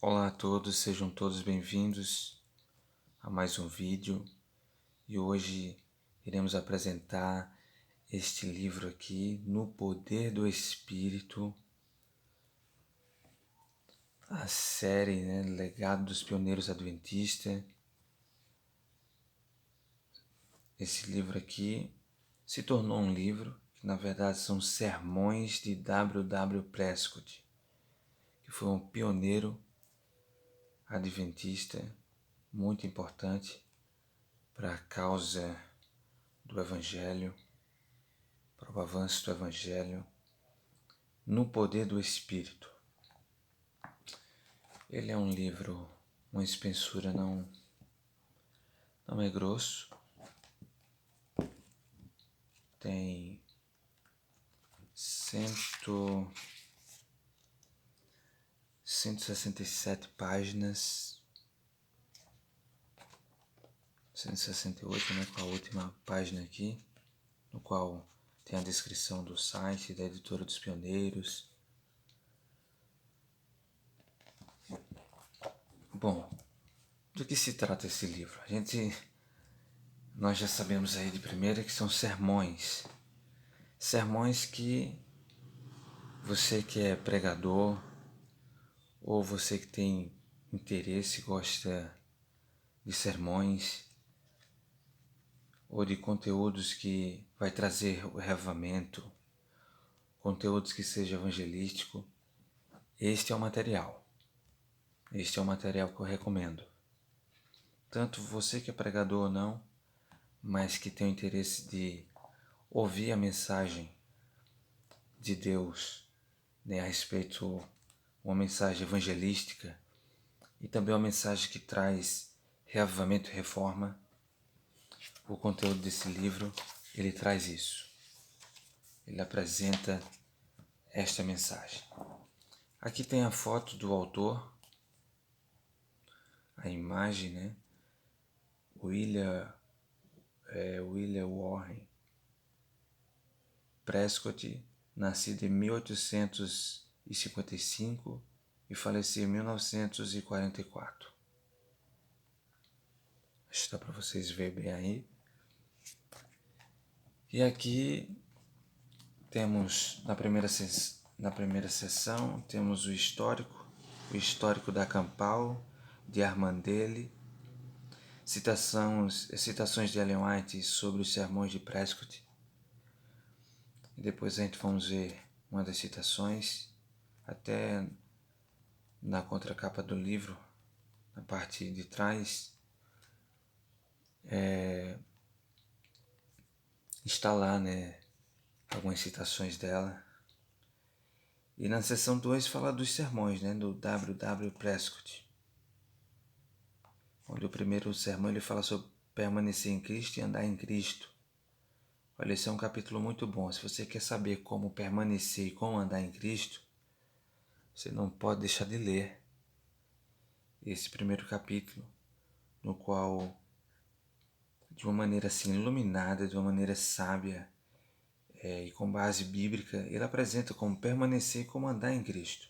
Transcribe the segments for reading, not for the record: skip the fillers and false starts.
Olá a todos, sejam todos bem-vindos a mais um vídeo e hoje iremos apresentar este livro aqui, No Poder do Espírito, a série, Legado dos Pioneiros Adventistas. Esse livro aqui se tornou um livro que na verdade são sermões de W. Prescott, que foi um pioneiro adventista muito importante para a causa do Evangelho, para o avanço do Evangelho, no poder do Espírito. Ele é um livro, uma espessura não é grosso, tem 167 páginas, 168, com a última página aqui, no qual tem a descrição do site, da editora dos Pioneiros. Bom, do que se trata esse livro? Nós já sabemos aí de primeira que são sermões que você que é pregador ou você que tem interesse, gosta de sermões ou de conteúdos que vai trazer o reavivamento, conteúdos que seja evangelístico, este é o material. Este é o material que eu recomendo. Tanto você que é pregador ou não, mas que tem o interesse de ouvir a mensagem de Deus, a respeito, uma mensagem evangelística e também uma mensagem que traz reavivamento e reforma. O conteúdo desse livro, ele traz isso. Ele apresenta esta mensagem. Aqui tem a foto do autor, a imagem, William Warren Prescott, nascido em 1855 e faleceu em 1944. Acho que dá para vocês verem bem aí. E aqui temos, na primeira sessão, temos o histórico da Campbell, de Armadillo, citações de Ellen White sobre os sermões de Prescott. E depois a gente vamos ver uma das citações, até na contracapa do livro, na parte de trás, está lá, algumas citações dela. E na seção 2 fala dos sermões, do W. Prescott. Onde o primeiro sermão ele fala sobre permanecer em Cristo e andar em Cristo. Olha, esse é um capítulo muito bom. Se você quer saber como permanecer e como andar em Cristo, você não pode deixar de ler esse primeiro capítulo, no qual, de uma maneira assim iluminada, de uma maneira sábia e com base bíblica, ele apresenta como permanecer e como andar em Cristo.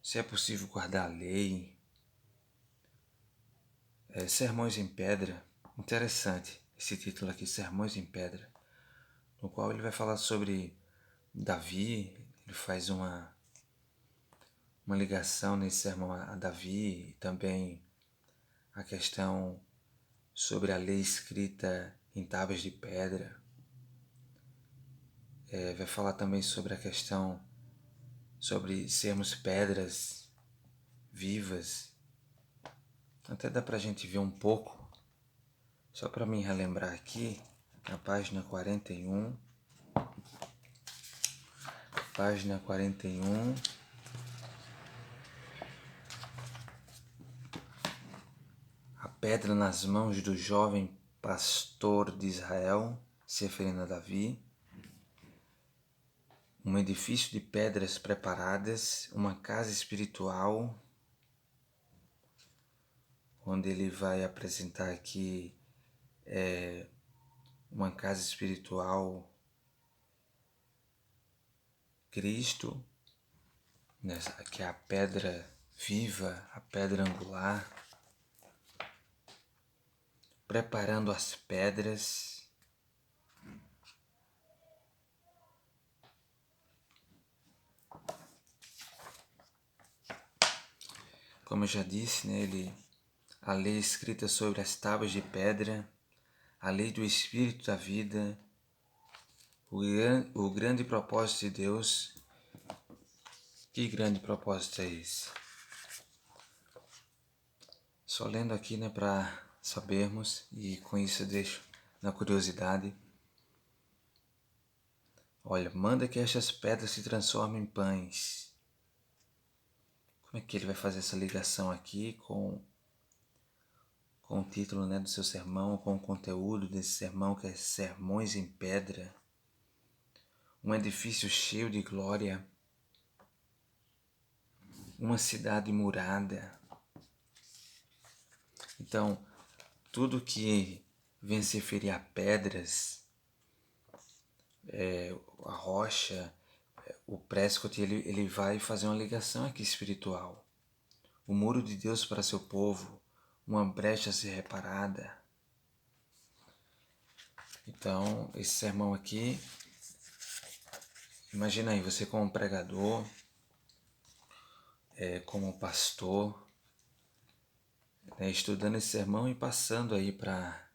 Se é possível guardar a lei, Sermões em Pedra, interessante esse título aqui, Sermões em Pedra, no qual ele vai falar sobre Davi, ele faz uma ligação nesse sermão a Davi, e também a questão sobre a lei escrita em tábuas de pedra. Vai falar também sobre a questão sobre sermos pedras vivas. Até dá pra gente ver um pouco, só para mim relembrar aqui, na página 41. Página 41. A pedra nas mãos do jovem pastor de Israel, se referindo a Davi. Um edifício de pedras preparadas, uma casa espiritual, onde ele vai apresentar aqui uma casa espiritual, Cristo, que é a pedra viva, a pedra angular, preparando as pedras. Como eu já disse, né, a lei escrita sobre as tábuas de pedra, a lei do Espírito da vida, o grande propósito de Deus. Que grande propósito é esse? Só lendo aqui, né, para sabermos, e com isso eu deixo na curiosidade. Olha, manda que estas pedras se transformem em pães. Como é que ele vai fazer essa ligação aqui com o título, né, do seu sermão, com o conteúdo desse sermão, que é Sermões em Pedra? Um edifício cheio de glória, uma cidade murada. Então, tudo que vem se referir a pedras, a rocha, o Prescott, ele vai fazer uma ligação aqui espiritual. O muro de Deus para seu povo, uma brecha a ser reparada. Então, esse sermão aqui, imagina aí, você como pregador, como pastor, né, estudando esse sermão e passando aí para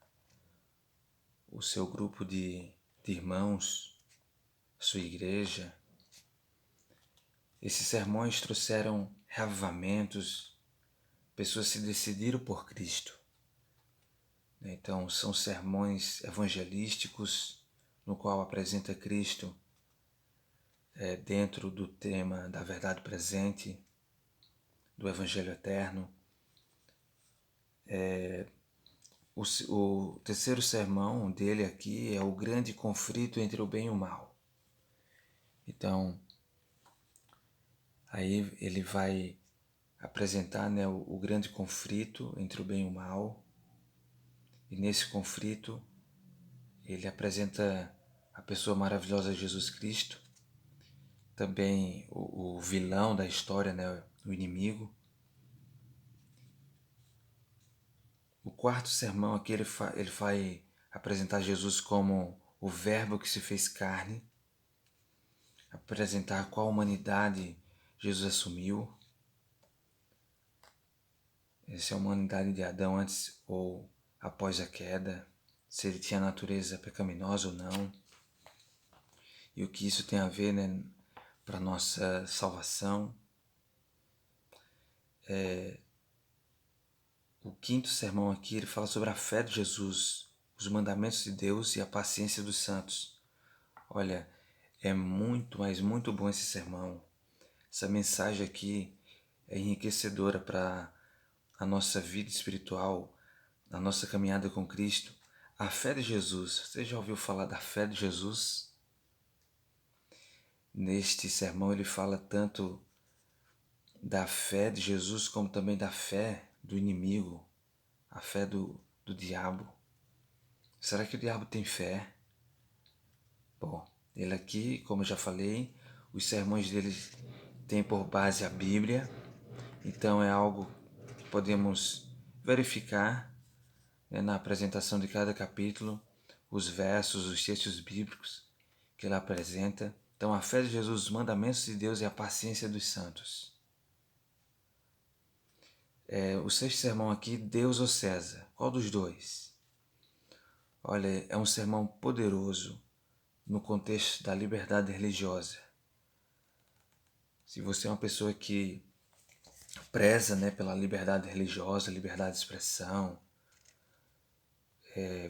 o seu grupo de irmãos, sua igreja. Esses sermões trouxeram reavivamentos, pessoas se decidiram por Cristo. Então, são sermões evangelísticos, no qual apresenta Cristo dentro do tema da verdade presente, do Evangelho eterno. O terceiro sermão dele aqui é o grande conflito entre o bem e o mal. Então, aí ele vai apresentar, né, o grande conflito entre o bem e o mal. E nesse conflito, ele apresenta a pessoa maravilhosa Jesus Cristo, também o vilão da história, né, o inimigo. O quarto sermão aqui ele vai apresentar Jesus como o Verbo que se fez carne, apresentar qual humanidade Jesus assumiu, se é a humanidade de Adão antes ou após a queda, se ele tinha natureza pecaminosa ou não, e o que isso tem a ver, né, para a nossa salvação. O quinto sermão aqui ele fala sobre a fé de Jesus, os mandamentos de Deus e a paciência dos santos. Olha, é muito, mas muito bom esse sermão. Essa mensagem aqui é enriquecedora para a nossa vida espiritual, a nossa caminhada com Cristo. A fé de Jesus. Você já ouviu falar da fé de Jesus? Neste sermão ele fala tanto da fé de Jesus como também da fé do inimigo, a fé do diabo. Será que o diabo tem fé? Bom, ele aqui, como eu já falei, os sermões dele têm por base a Bíblia, então é algo que podemos verificar, né, na apresentação de cada capítulo, os versos, os textos bíblicos que ele apresenta. Então, a fé de Jesus, os mandamentos de Deus e a paciência dos santos. O sexto sermão aqui, Deus ou César? Qual dos dois? Olha, é um sermão poderoso no contexto da liberdade religiosa. Se você é uma pessoa que preza, né, pela liberdade religiosa, liberdade de expressão,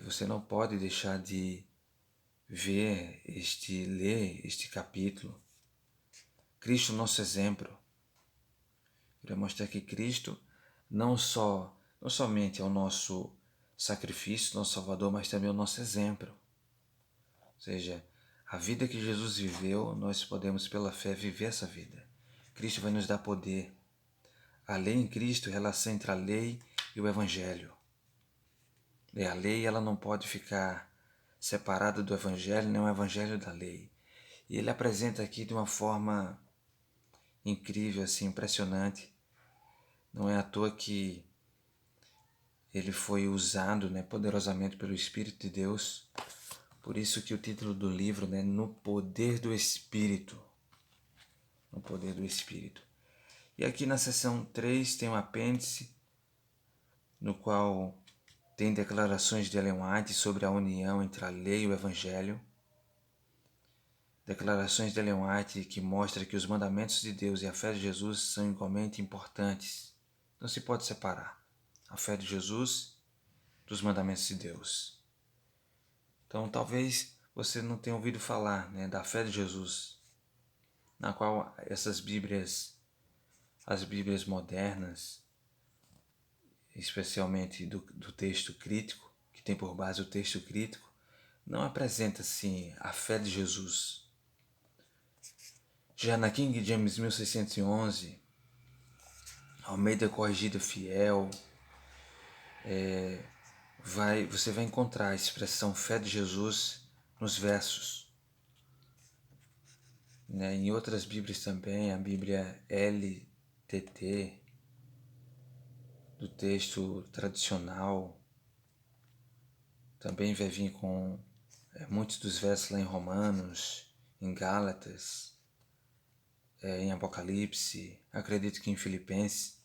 você não pode deixar de ler este capítulo. Cristo, nosso exemplo. Ele vai mostrar que Cristo não somente é o nosso sacrifício, nosso Salvador, mas também o nosso exemplo. Ou seja, a vida que Jesus viveu, nós podemos pela fé viver essa vida. Cristo vai nos dar poder. A lei em Cristo, relação entre a lei e o Evangelho. E a lei ela não pode ficar separada do Evangelho, nem o Evangelho da lei. E ele apresenta aqui de uma forma incrível, assim, impressionante, Não é à toa que ele foi usado, né, poderosamente pelo Espírito de Deus. Por isso que o título do livro, né, No Poder do Espírito. No Poder do Espírito. E aqui na seção 3 tem um apêndice, no qual tem declarações de Ellen White sobre a união entre a lei e o Evangelho. Declarações de Ellen White que mostram que os mandamentos de Deus e a fé de Jesus são igualmente importantes. Não se pode separar a fé de Jesus dos mandamentos de Deus. Então talvez você não tenha ouvido falar, né, da fé de Jesus, na qual essas Bíblias, as Bíblias modernas, especialmente do texto crítico, que tem por base o texto crítico, não apresenta assim a fé de Jesus. Já na King James 1611, Almeida Corrigida Fiel, você vai encontrar a expressão fé de Jesus nos versos. Né? Em outras Bíblias também, a Bíblia LTT, do texto tradicional, também vai vir com muitos dos versos lá em Romanos, em Gálatas, em Apocalipse, acredito que em Filipenses,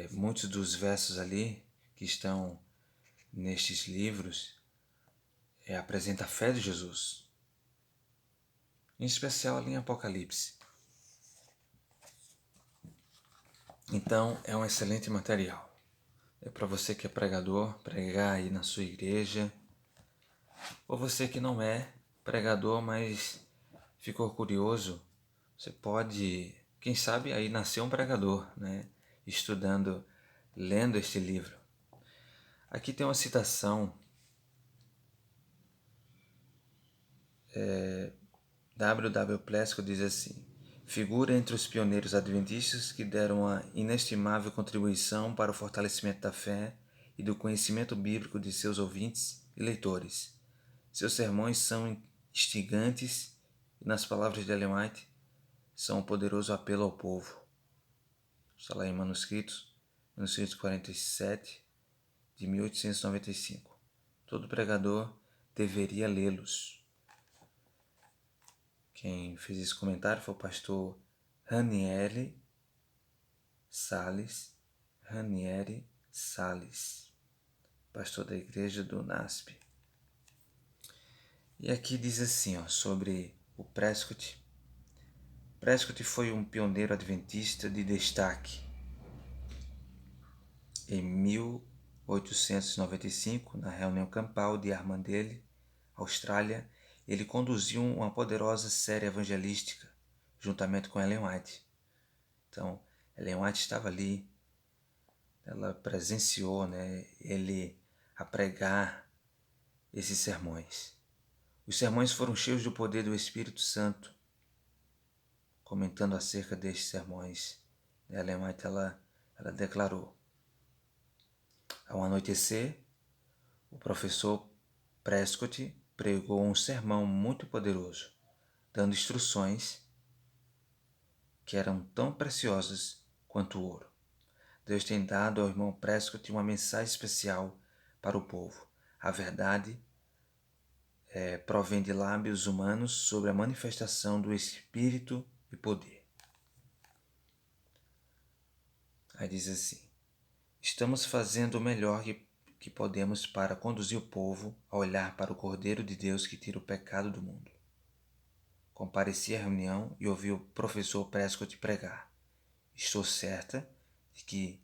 muitos dos versos ali que estão nestes livros apresenta a fé de Jesus, em especial ali em Apocalipse. Então é um excelente material. É para você que é pregador, pregar aí na sua igreja, ou você que não é pregador, mas ficou curioso, você pode, quem sabe, aí nascer um pregador, né? Estudando, lendo este livro. Aqui tem uma citação, W. Plesko diz assim: figura entre os pioneiros adventistas que deram uma inestimável contribuição para o fortalecimento da fé e do conhecimento bíblico de seus ouvintes e leitores. Seus sermões são instigantes e, nas palavras de Ellen White, são um poderoso apelo ao povo. Está lá em manuscrito 47, de 1895. Todo pregador deveria lê-los. Quem fez esse comentário foi o pastor Ranieri Salles, pastor da igreja do NASP. E aqui diz assim, sobre o Prescott. Prescott foi um pioneiro adventista de destaque. Em 1895, na reunião campal de Armadale, Austrália, ele conduziu uma poderosa série evangelística, juntamente com Ellen White. Então, Ellen White estava ali, ela presenciou, ele a pregar esses sermões. Os sermões foram cheios do poder do Espírito Santo. Comentando acerca destes sermões, Ellen White ela declarou: ao anoitecer, o professor Prescott pregou um sermão muito poderoso, dando instruções que eram tão preciosas quanto o ouro. Deus tem dado ao irmão Prescott uma mensagem especial para o povo. A verdade provém de lábios humanos sobre a manifestação do Espírito e poder. Aí diz assim: estamos fazendo o melhor que podemos para conduzir o povo a olhar para o Cordeiro de Deus que tira o pecado do mundo. Compareci à reunião e ouvi o professor Prescott pregar. Estou certa de que,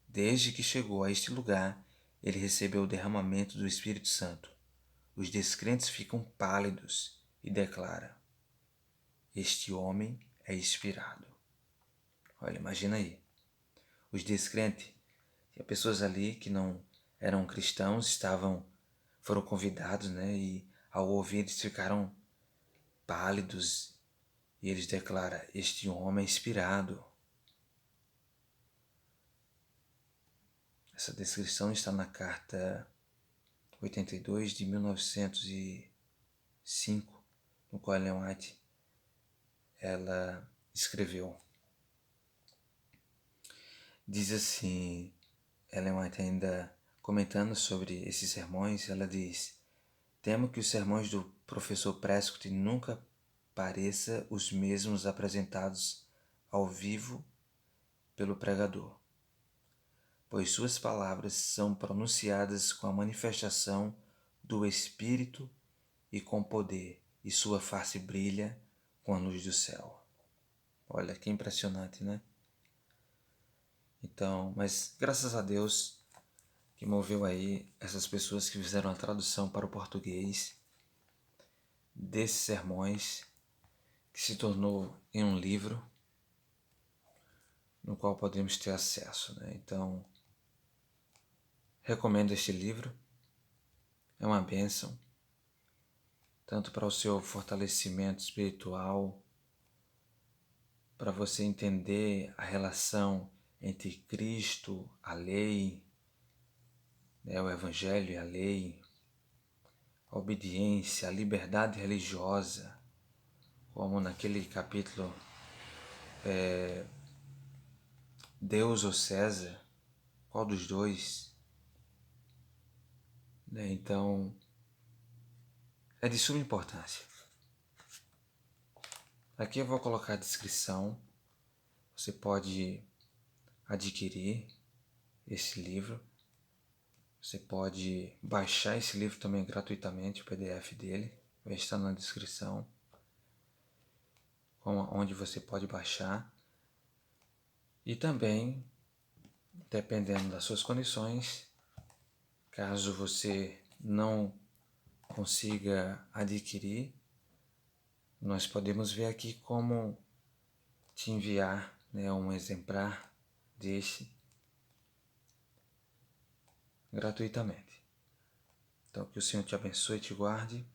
desde que chegou a este lugar, ele recebeu o derramamento do Espírito Santo. Os descrentes ficam pálidos e declaram: este homem é inspirado. Olha, imagina aí. Os descrentes, tinha pessoas ali que não eram cristãos, foram convidados, e ao ouvir eles ficaram pálidos e eles declaram: este homem é inspirado. Essa descrição está na carta 82 de 1905, no qual Ellen White ela escreveu. diz assim, Ellen White ainda comentando sobre esses sermões, ela diz: temo que os sermões do professor Prescott nunca pareçam os mesmos apresentados ao vivo pelo pregador, pois suas palavras são pronunciadas com a manifestação do Espírito e com poder, e sua face brilha com a luz do céu. Olha que impressionante, né? Então, mas graças a Deus que moveu aí essas pessoas que fizeram a tradução para o português desses sermões, que se tornou em um livro no qual podemos ter acesso, né? Então, recomendo este livro, é uma bênção, tanto para o seu fortalecimento espiritual, para você entender a relação entre Cristo, a lei, né, o Evangelho e a lei, a obediência, a liberdade religiosa, como naquele capítulo Deus ou César, qual dos dois? Né? Então, é de suma importância. Aqui eu vou colocar a descrição, você pode adquirir esse livro, você pode baixar esse livro também gratuitamente, o PDF dele, vai estar na descrição, onde você pode baixar. E também, dependendo das suas condições, caso você não consiga adquirir, nós podemos ver aqui como te enviar, né, um exemplar desse gratuitamente. Então, que o Senhor te abençoe e te guarde.